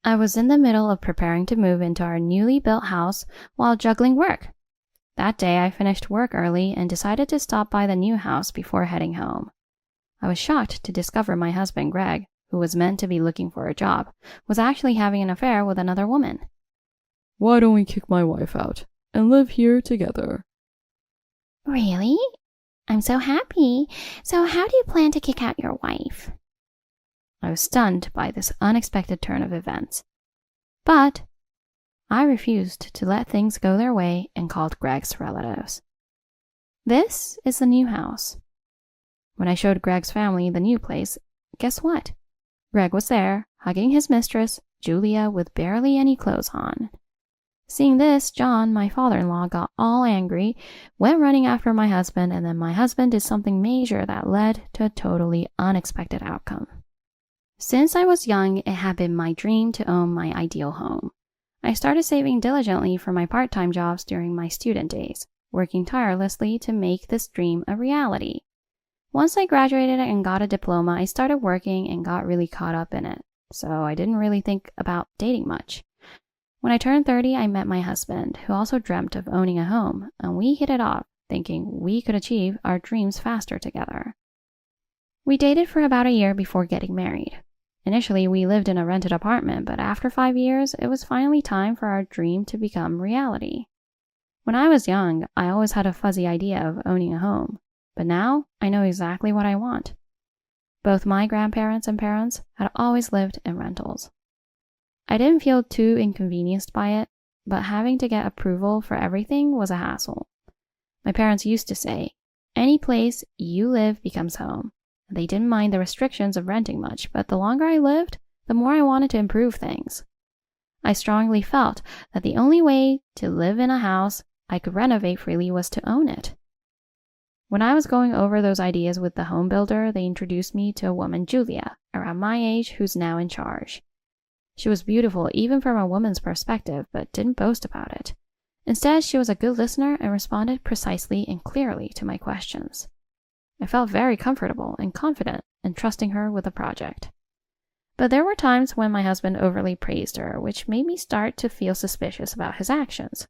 I was in the middle of preparing to move into our newly built house while juggling work. That day I finished work early and decided to stop by the new house before heading home. I was shocked to discover my husband Greg, who was meant to be looking for a job, was actually having an affair with another woman. "Why don't we kick my wife out and live here together?" "Really? I'm so happy. So how do you plan to kick out your wife?" I was stunned by this unexpected turn of events. But I refused to let things go their way and called Greg's relatives. This is the new house. When I showed Greg's family the new place, guess what? Greg was there, hugging his mistress, Julia, with barely any clothes on. Seeing this, John, my father-in-law, got all angry, went running after my husband, and then my husband did something major that led to a totally unexpected outcome. Since I was young, it had been my dream to own my ideal home. I started saving diligently for my part-time jobs during my student days, working tirelessly to make this dream a reality. Once I graduated and got a diploma, I started working and got really caught up in it, so I didn't really think about dating much. When I turned 30, I met my husband, who also dreamt of owning a home, and we hit it off, thinking we could achieve our dreams faster together. We dated for about a year before getting married. Initially, we lived in a rented apartment, but after 5 years, it was finally time for our dream to become reality. When I was young, I always had a fuzzy idea of owning a home, but now I know exactly what I want. Both my grandparents and parents had always lived in rentals. I didn't feel too inconvenienced by it, but having to get approval for everything was a hassle. My parents used to say, "Any place you live becomes home." They didn't mind the restrictions of renting much, but the longer I lived, the more I wanted to improve things. I strongly felt that the only way to live in a house I could renovate freely was to own it. When I was going over those ideas with the home builder, they introduced me to a woman, Julia, around my age, who's now in charge. She was beautiful even from a woman's perspective, but didn't boast about it. Instead, she was a good listener and responded precisely and clearly to my questions. I felt very comfortable and confident in trusting her with the project. But there were times when my husband overly praised her, which made me start to feel suspicious about his actions.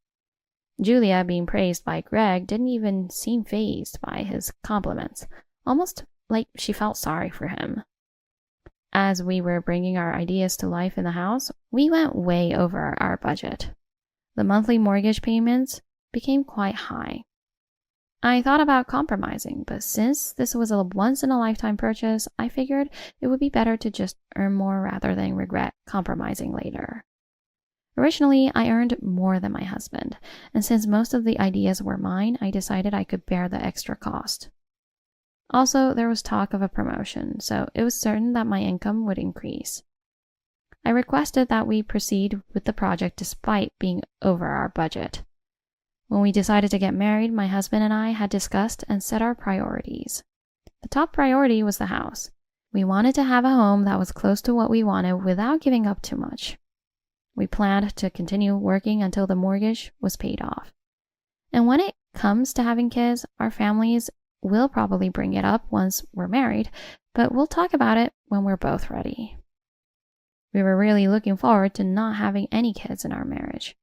Julia, being praised by Greg, didn't even seem fazed by his compliments, almost like she felt sorry for him. As we were bringing our ideas to life in the house, we went way over our budget. The monthly mortgage payments became quite high. I thought about compromising, but since this was a once-in-a-lifetime purchase, I figured it would be better to just earn more rather than regret compromising later. Originally, I earned more than my husband, and since most of the ideas were mine, I decided I could bear the extra cost. Also, there was talk of a promotion, so it was certain that my income would increase. I requested that we proceed with the project despite being over our budget. When we decided to get married, my husband and I had discussed and set our priorities. The top priority was the house. We wanted to have a home that was close to what we wanted without giving up too much. We planned to continue working until the mortgage was paid off. And when it comes to having kids, our families will probably bring it up once we're married, but we'll talk about it when we're both ready. We were really looking forward to not having any kids in our marriage.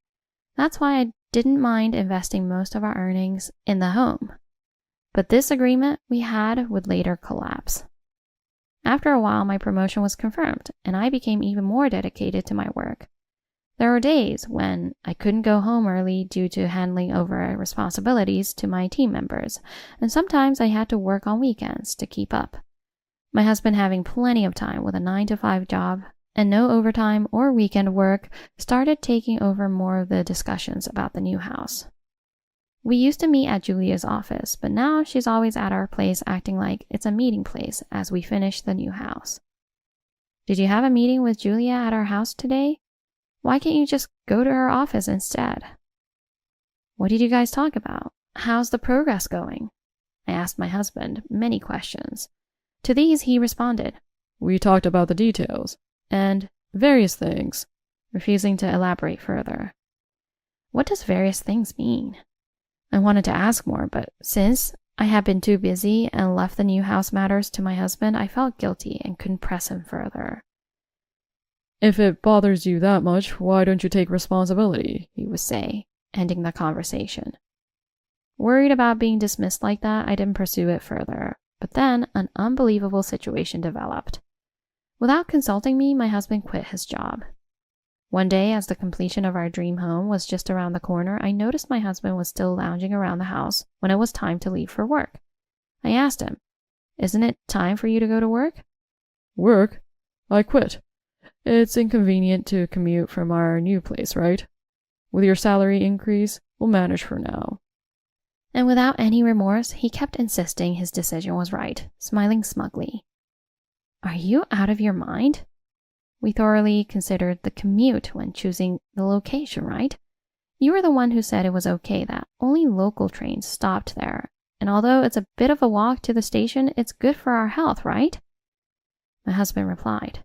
That's why I didn't mind investing most of our earnings in the home. But this agreement we had would later collapse. After a while, my promotion was confirmed, and I became even more dedicated to my work. There were days when I couldn't go home early due to handling over responsibilities to my team members, and sometimes I had to work on weekends to keep up. My husband, having plenty of time with a 9-to-5 job and no overtime or weekend work, started taking over more of the discussions about the new house. We used to meet at Julia's office, but now she's always at our place acting like it's a meeting place as we finish the new house. "Did you have a meeting with Julia at our house today? Why can't you just go to her office instead?" "What did you guys talk about? How's the progress going?" I asked my husband many questions. To these he responded, "We talked about the details and various things," refusing to elaborate further. What does various things mean? I wanted to ask more, but since I had been too busy and left the new house matters to my husband, I felt guilty and couldn't press him further. If it bothers you that much, why don't you take responsibility? He would say, ending the conversation. Worried about being dismissed like that, I didn't pursue it further. But then an unbelievable situation developed. Without consulting me, my husband quit his job. One day, as the completion of our dream home was just around the corner, I noticed my husband was still lounging around the house when it was time to leave for work. I asked him, "Isn't it time for you to go to work?" Work? I quit. It's inconvenient to commute from our new place, right? With your salary increase, we'll manage for now. And without any remorse, he kept insisting his decision was right, smiling smugly. Are you out of your mind? We thoroughly considered the commute when choosing the location, right? You were the one who said it was okay that only local trains stopped there, and although it's a bit of a walk to the station, it's good for our health, right? My husband replied,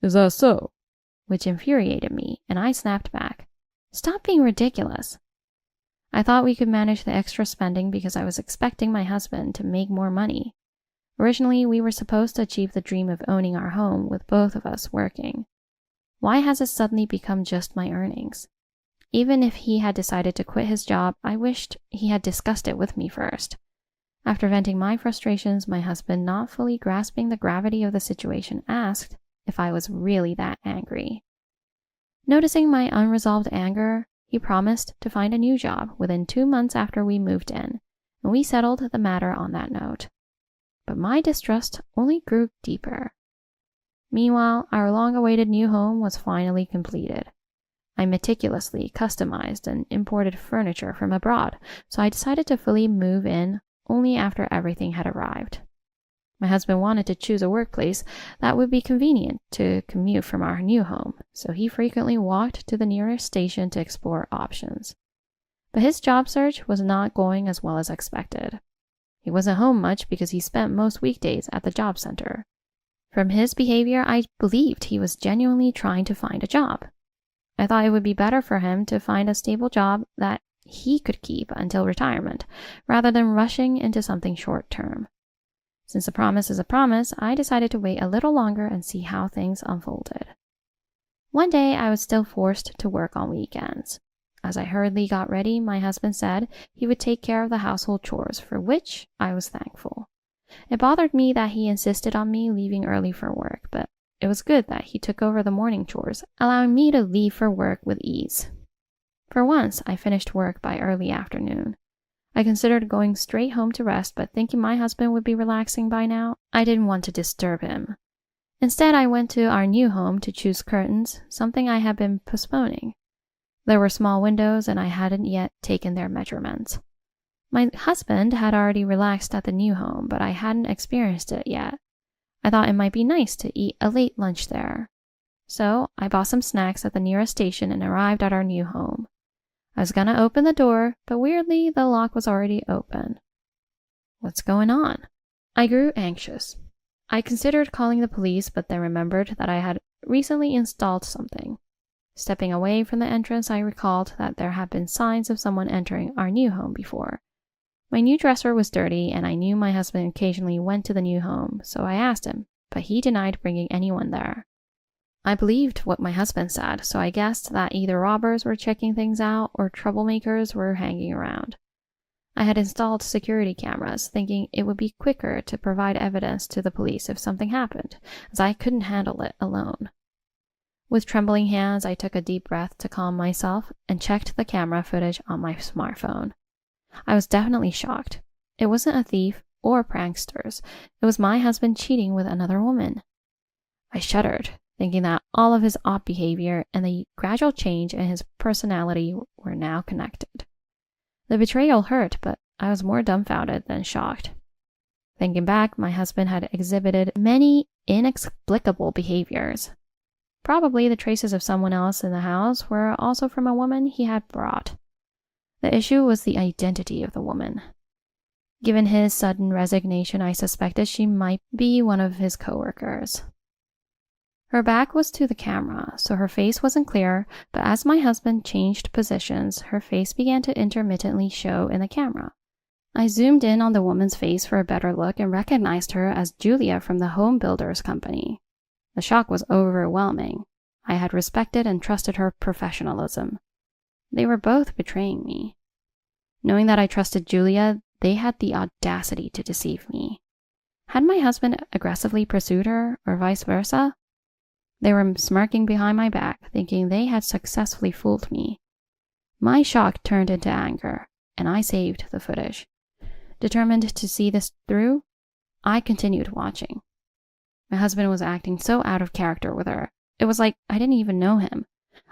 Is that so? Which infuriated me, and I snapped back. Stop being ridiculous. I thought we could manage the extra spending because I was expecting my husband to make more money. Originally, we were supposed to achieve the dream of owning our home with both of us working. Why has it suddenly become just my earnings? Even if he had decided to quit his job, I wished he had discussed it with me first. After venting my frustrations, my husband, not fully grasping the gravity of the situation, asked if I was really that angry. Noticing my unresolved anger, he promised to find a new job within 2 months after we moved in, and we settled the matter on that note. But my distrust only grew deeper. Meanwhile, our long-awaited new home was finally completed. I meticulously customized and imported furniture from abroad, so I decided to fully move in only after everything had arrived. My husband wanted to choose a workplace that would be convenient to commute from our new home, so he frequently walked to the nearest station to explore options. But his job search was not going as well as expected. He wasn't home much because he spent most weekdays at the job center. From his behavior, I believed he was genuinely trying to find a job. I thought it would be better for him to find a stable job that he could keep until retirement, rather than rushing into something short-term. Since a promise is a promise, I decided to wait a little longer and see how things unfolded. One day, I was still forced to work on weekends. As I hurriedly got ready, my husband said he would take care of the household chores, for which I was thankful. It bothered me that he insisted on me leaving early for work, but it was good that he took over the morning chores, allowing me to leave for work with ease. For once, I finished work by early afternoon. I considered going straight home to rest, but thinking my husband would be relaxing by now, I didn't want to disturb him. Instead, I went to our new home to choose curtains, something I had been postponing. There were small windows, and I hadn't yet taken their measurements. My husband had already relaxed at the new home, but I hadn't experienced it yet. I thought it might be nice to eat a late lunch there. So I bought some snacks at the nearest station and arrived at our new home. I was gonna open the door, but weirdly, the lock was already open. What's going on? I grew anxious. I considered calling the police, but then remembered that I had recently installed something. Stepping away from the entrance, I recalled that there had been signs of someone entering our new home before. My new dresser was dirty, and I knew my husband occasionally went to the new home, so I asked him, but he denied bringing anyone there. I believed what my husband said, so I guessed that either robbers were checking things out or troublemakers were hanging around. I had installed security cameras, thinking it would be quicker to provide evidence to the police if something happened, as I couldn't handle it alone. With trembling hands, I took a deep breath to calm myself and checked the camera footage on my smartphone. I was definitely shocked. It wasn't a thief or pranksters. It was my husband cheating with another woman. I shuddered, thinking that all of his odd behavior and the gradual change in his personality were now connected. The betrayal hurt, but I was more dumbfounded than shocked. Thinking back, my husband had exhibited many inexplicable behaviors. Probably the traces of someone else in the house were also from a woman he had brought. The issue was the identity of the woman. Given his sudden resignation, I suspected she might be one of his coworkers. Her back was to the camera, so her face wasn't clear, but as my husband changed positions, her face began to intermittently show in the camera. I zoomed in on the woman's face for a better look and recognized her as Julia from the home builders company. The shock was overwhelming. I had respected and trusted her professionalism. They were both betraying me. Knowing that I trusted Julia, they had the audacity to deceive me. Had my husband aggressively pursued her, or vice versa? They were smirking behind my back, thinking they had successfully fooled me. My shock turned into anger, and I saved the footage. Determined to see this through, I continued watching. My husband was acting so out of character with her. It was like I didn't even know him.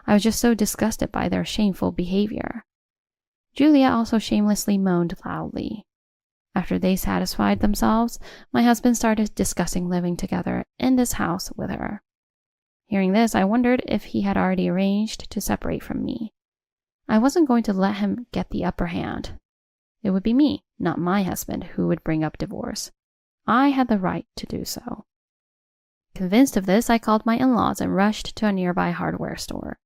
I was just so disgusted by their shameful behavior. Julia also shamelessly moaned loudly. After they satisfied themselves, my husband started discussing living together in this house with her. Hearing this, I wondered if he had already arranged to separate from me. I wasn't going to let him get the upper hand. It would be me, not my husband, who would bring up divorce. I had the right to do so. Convinced of this, I called my in-laws and rushed to a nearby hardware store.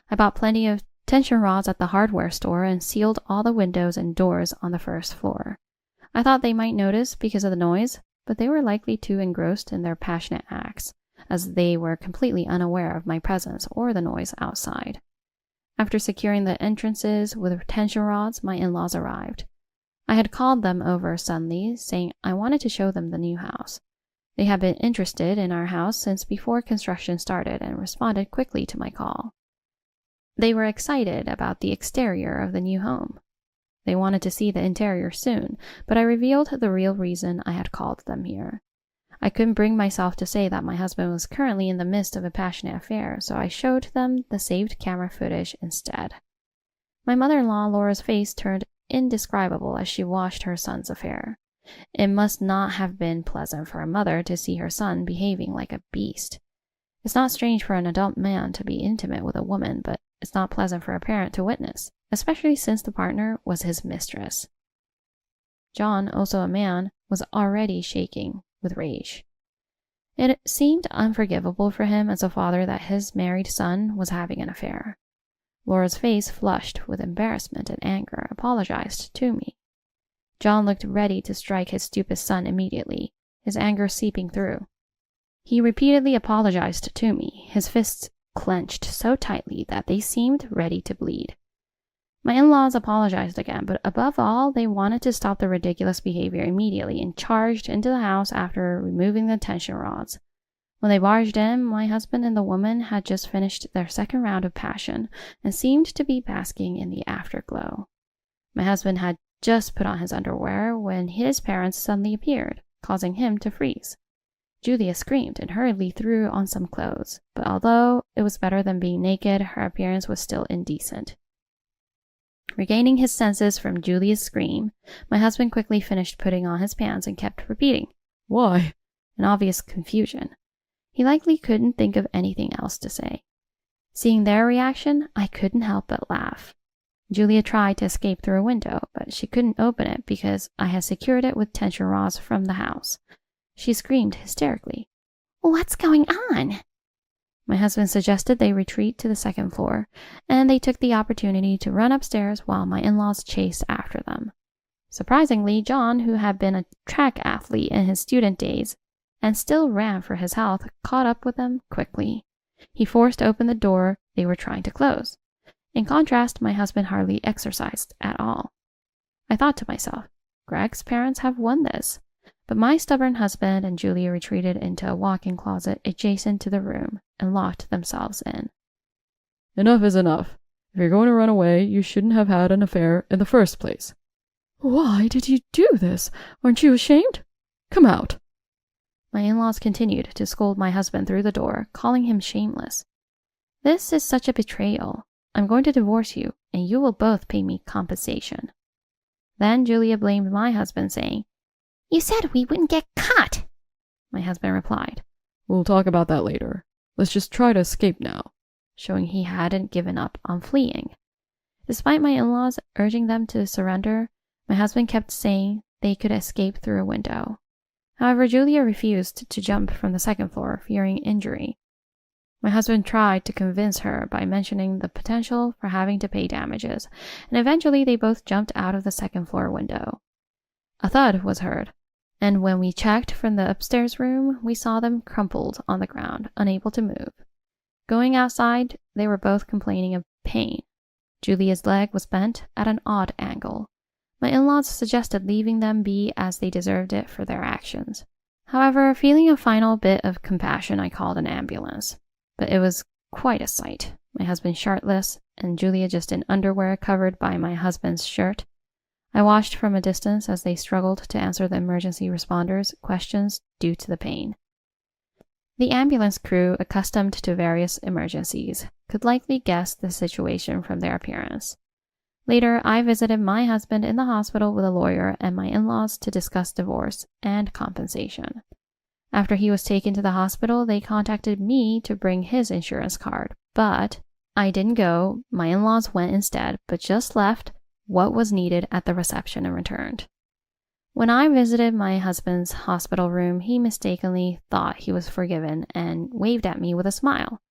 I bought plenty of tension rods at the hardware store and sealed all the windows and doors on the first floor. I thought they might notice because of the noise, but they were likely too engrossed in their passionate acts, as they were completely unaware of my presence or the noise outside. After securing the entrances with tension rods, my in-laws arrived. I had called them over suddenly, saying I wanted to show them the new house. They had been interested in our house since before construction started and responded quickly to my call. They were excited about the exterior of the new home. They wanted to see the interior soon, but I revealed the real reason I had called them here. I couldn't bring myself to say that my husband was currently in the midst of a passionate affair, so I showed them the saved camera footage instead. My mother-in-law Laura's face turned indescribable as she watched her son's affair. It must not have been pleasant for a mother to see her son behaving like a beast. It's not strange for an adult man to be intimate with a woman, but it's not pleasant for a parent to witness, especially since the partner was his mistress. John, also a man, was already shaking with rage. It seemed unforgivable for him as a father that his married son was having an affair. Laura's face flushed with embarrassment and anger, apologized to me. John looked ready to strike his stupid son immediately, his anger seeping through. He repeatedly apologized to me, his fists clenched so tightly that they seemed ready to bleed. My in-laws apologized again, but above all, they wanted to stop the ridiculous behavior immediately and charged into the house after removing the tension rods. When they barged in, my husband and the woman had just finished their second round of passion and seemed to be basking in the afterglow. My husband had just put on his underwear when his parents suddenly appeared, causing him to freeze. Julia screamed and hurriedly threw on some clothes, but although it was better than being naked, her appearance was still indecent. Regaining his senses from Julia's scream, my husband quickly finished putting on his pants and kept repeating, "Why?" in obvious confusion. He likely couldn't think of anything else to say. Seeing their reaction, I couldn't help but laugh. Julia tried to escape through a window, but she couldn't open it because I had secured it with tension rods from the house. She screamed hysterically. "What's going on?" My husband suggested they retreat to the second floor, and they took the opportunity to run upstairs while my in-laws chased after them. Surprisingly, John, who had been a track athlete in his student days and still ran for his health, caught up with them quickly. He forced open the door they were trying to close. In contrast, my husband hardly exercised at all. I thought to myself, Greg's parents have won this. But my stubborn husband and Julia retreated into a walk-in closet adjacent to the room and locked themselves in. "Enough is enough. If you're going to run away, you shouldn't have had an affair in the first place." "Why did you do this? Aren't you ashamed? Come out." My in-laws continued to scold my husband through the door, calling him shameless. "This is such a betrayal. I'm going to divorce you, and you will both pay me compensation." Then Julia blamed my husband, saying, "You said we wouldn't get caught." My husband replied, "We'll talk about that later. Let's just try to escape now," showing he hadn't given up on fleeing. Despite my in-laws urging them to surrender, my husband kept saying they could escape through a window. However, Julia refused to jump from the second floor, fearing injury. My husband tried to convince her by mentioning the potential for having to pay damages, and eventually they both jumped out of the second floor window. A thud was heard, and when we checked from the upstairs room, we saw them crumpled on the ground, unable to move. Going outside, they were both complaining of pain. Julia's leg was bent at an odd angle. My in-laws suggested leaving them be as they deserved it for their actions. However, feeling a final bit of compassion, I called an ambulance. But it was quite a sight. My husband shirtless, and Julia just in underwear covered by my husband's shirt. I watched from a distance as they struggled to answer the emergency responders' questions due to the pain. The ambulance crew, accustomed to various emergencies, could likely guess the situation from their appearance. Later, I visited my husband in the hospital with a lawyer and my in-laws to discuss divorce and compensation. After he was taken to the hospital, they contacted me to bring his insurance card, but I didn't go. My in-laws went instead, but just left what was needed at the reception and returned. When I visited my husband's hospital room, he mistakenly thought he was forgiven and waved at me with a smile.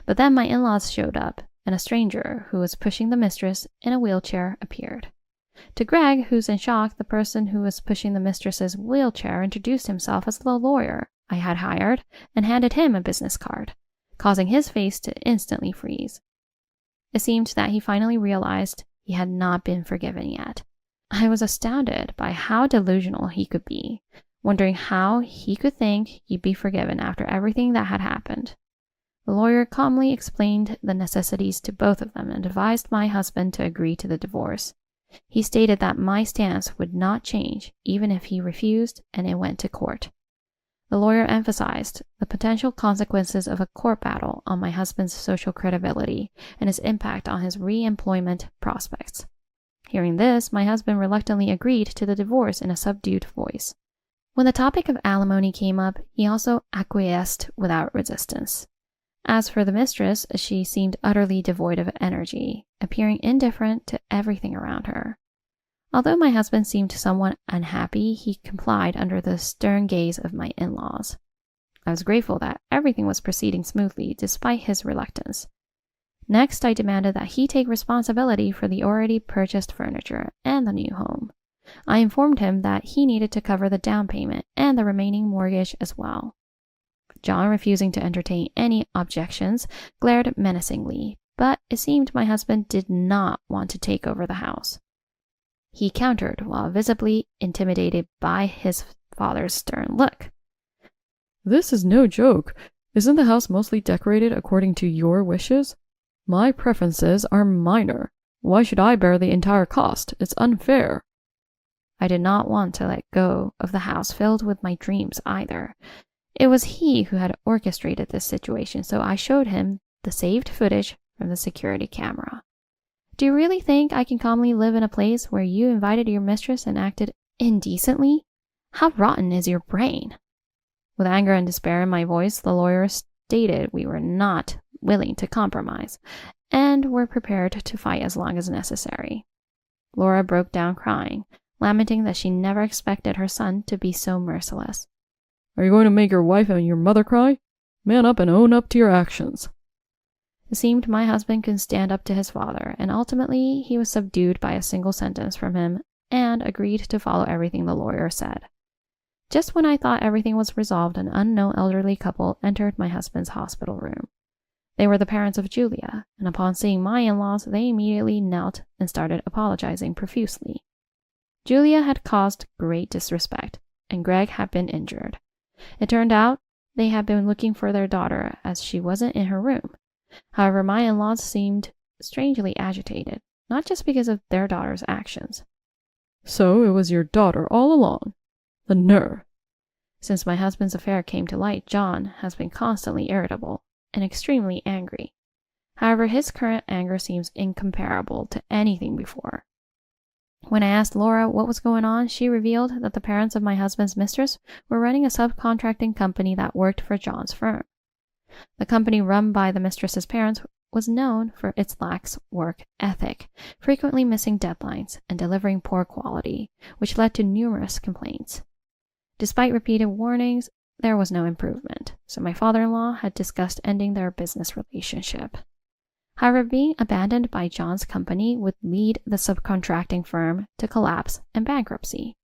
But then my in-laws showed up, and a stranger who was pushing the mistress in a wheelchair appeared. To Greg, who's in shock, the person who was pushing the mistress's wheelchair introduced himself as the lawyer I had hired and handed him a business card, causing his face to instantly freeze. It seemed that he finally realized he had not been forgiven yet. I was astounded by how delusional he could be, wondering how he could think he'd be forgiven after everything that had happened. The lawyer calmly explained the necessities to both of them and advised my husband to agree to the divorce. He stated that my stance would not change even if he refused and it went to court. The lawyer emphasized the potential consequences of a court battle on my husband's social credibility and his impact on his re-employment prospects. Hearing this, my husband reluctantly agreed to the divorce in a subdued voice. When the topic of alimony came up, he also acquiesced without resistance. As for the mistress, she seemed utterly devoid of energy, appearing indifferent to everything around her. Although my husband seemed somewhat unhappy, he complied under the stern gaze of my in-laws. I was grateful that everything was proceeding smoothly despite his reluctance. Next, I demanded that he take responsibility for the already purchased furniture and the new home. I informed him that he needed to cover the down payment and the remaining mortgage as well. John, refusing to entertain any objections, glared menacingly, but it seemed my husband did not want to take over the house. He countered while visibly intimidated by his father's stern look. This is no joke. Isn't the house mostly decorated according to your wishes? My preferences are minor. Why should I bear the entire cost? It's unfair. I did not want to let go of the house filled with my dreams either. It was he who had orchestrated this situation, so I showed him the saved footage from the security camera. Do you really think I can calmly live in a place where you invited your mistress and acted indecently? How rotten is your brain? With anger and despair in my voice, the lawyer stated we were not willing to compromise and were prepared to fight as long as necessary. Laura broke down crying, lamenting that she never expected her son to be so merciless. Are you going to make your wife and your mother cry? Man up and own up to your actions. It seemed my husband could stand up to his father, and ultimately he was subdued by a single sentence from him and agreed to follow everything the lawyer said. Just when I thought everything was resolved, an unknown elderly couple entered my husband's hospital room. They were the parents of Julia, and upon seeing my in-laws, they immediately knelt and started apologizing profusely. Julia had caused great disrespect, and Greg had been injured. It turned out they had been looking for their daughter as she wasn't in her room. However, my in-laws seemed strangely agitated, not just because of their daughter's actions. So it was your daughter all along. The nerve. Since my husband's affair came to light, John has been constantly irritable and extremely angry. However, his current anger seems incomparable to anything before. When I asked Laura what was going on, she revealed that the parents of my husband's mistress were running a subcontracting company that worked for John's firm. The company run by the mistress's parents was known for its lax work ethic, frequently missing deadlines and delivering poor quality, which led to numerous complaints. Despite repeated warnings, there was no improvement, so my father-in-law had discussed ending their business relationship. However, being abandoned by John's company would lead the subcontracting firm to collapse and bankruptcy.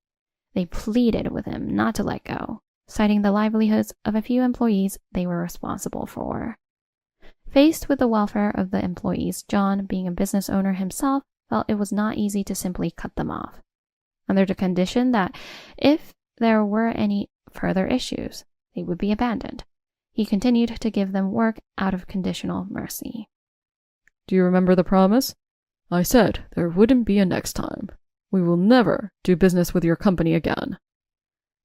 They pleaded with him not to let go, citing the livelihoods of a few employees they were responsible for. Faced with the welfare of the employees, John, being a business owner himself, felt it was not easy to simply cut them off, under the condition that if there were any further issues, they would be abandoned. He continued to give them work out of conditional mercy. Do you remember the promise? I said there wouldn't be a next time. We will never do business with your company again.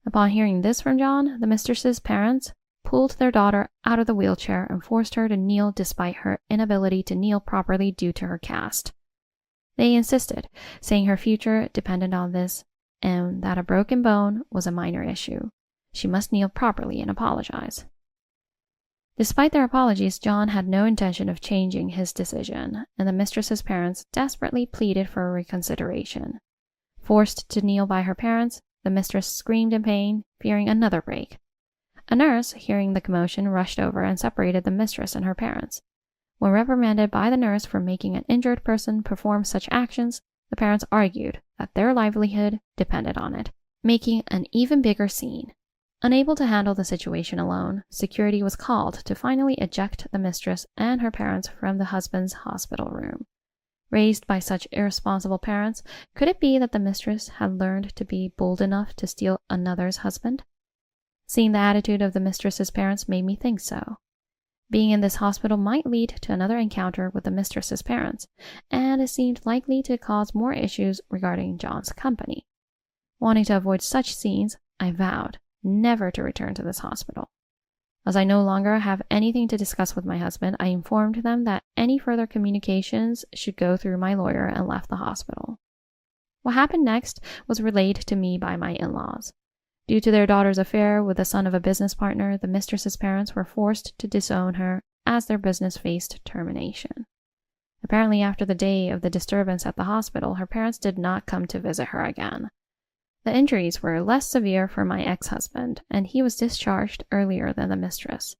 Upon hearing this from John, the mistress's parents pulled their daughter out of the wheelchair and forced her to kneel despite her inability to kneel properly due to her cast. They insisted, saying her future depended on this and that a broken bone was a minor issue. She must kneel properly and apologize. Despite their apologies, John had no intention of changing his decision, and the mistress's parents desperately pleaded for reconsideration. Forced to kneel by her parents, the mistress screamed in pain, fearing another break. A nurse, hearing the commotion, rushed over and separated the mistress and her parents. When reprimanded by the nurse for making an injured person perform such actions, the parents argued that their livelihood depended on it, making an even bigger scene. Unable to handle the situation alone, security was called to finally eject the mistress and her parents from the husband's hospital room. Raised by such irresponsible parents, could it be that the mistress had learned to be bold enough to steal another's husband? Seeing the attitude of the mistress's parents made me think so. Being in this hospital might lead to another encounter with the mistress's parents, and it seemed likely to cause more issues regarding John's company. Wanting to avoid such scenes, I vowed never to return to this hospital. As I no longer have anything to discuss with my husband, I informed them that any further communications should go through my lawyer and left the hospital. What happened next was relayed to me by my in-laws. Due to their daughter's affair with the son of a business partner, the mistress's parents were forced to disown her as their business faced termination. Apparently, after the day of the disturbance at the hospital, her parents did not come to visit her again. The injuries were less severe for my ex-husband, and he was discharged earlier than the mistress.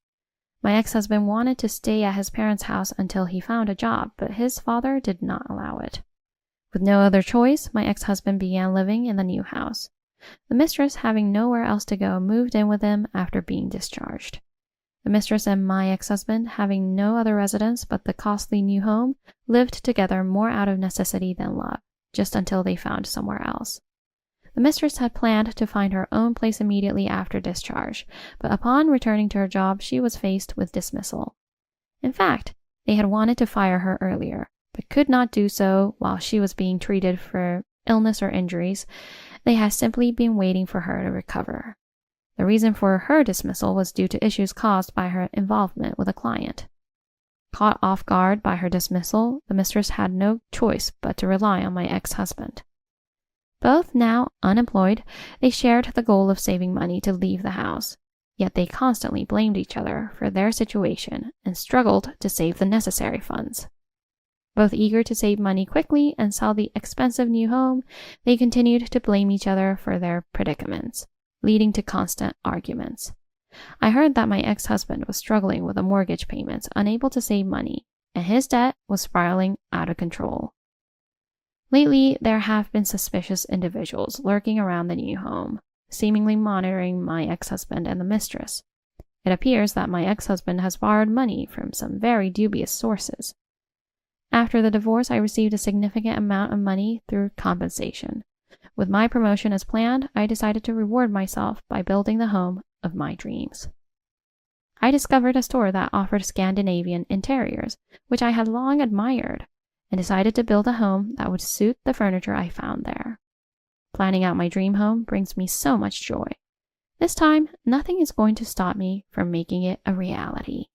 My ex-husband wanted to stay at his parents' house until he found a job, but his father did not allow it. With no other choice, my ex-husband began living in the new house. The mistress, having nowhere else to go, moved in with him after being discharged. The mistress and my ex-husband, having no other residence but the costly new home, lived together more out of necessity than love, just until they found somewhere else. The mistress had planned to find her own place immediately after discharge, but upon returning to her job, she was faced with dismissal. In fact, they had wanted to fire her earlier, but could not do so while she was being treated for illness or injuries. They had simply been waiting for her to recover. The reason for her dismissal was due to issues caused by her involvement with a client. Caught off guard by her dismissal, the mistress had no choice but to rely on my ex-husband. Both now unemployed, they shared the goal of saving money to leave the house, yet they constantly blamed each other for their situation and struggled to save the necessary funds. Both eager to save money quickly and sell the expensive new home, they continued to blame each other for their predicaments, leading to constant arguments. I heard that my ex-husband was struggling with the mortgage payments, unable to save money, and his debt was spiraling out of control. Lately, there have been suspicious individuals lurking around the new home, seemingly monitoring my ex-husband and the mistress. It appears that my ex-husband has borrowed money from some very dubious sources. After the divorce, I received a significant amount of money through compensation. With my promotion as planned, I decided to reward myself by building the home of my dreams. I discovered a store that offered Scandinavian interiors, which I had long admired, and decided to build a home that would suit the furniture I found there. Planning out my dream home brings me so much joy. This time, nothing is going to stop me from making it a reality.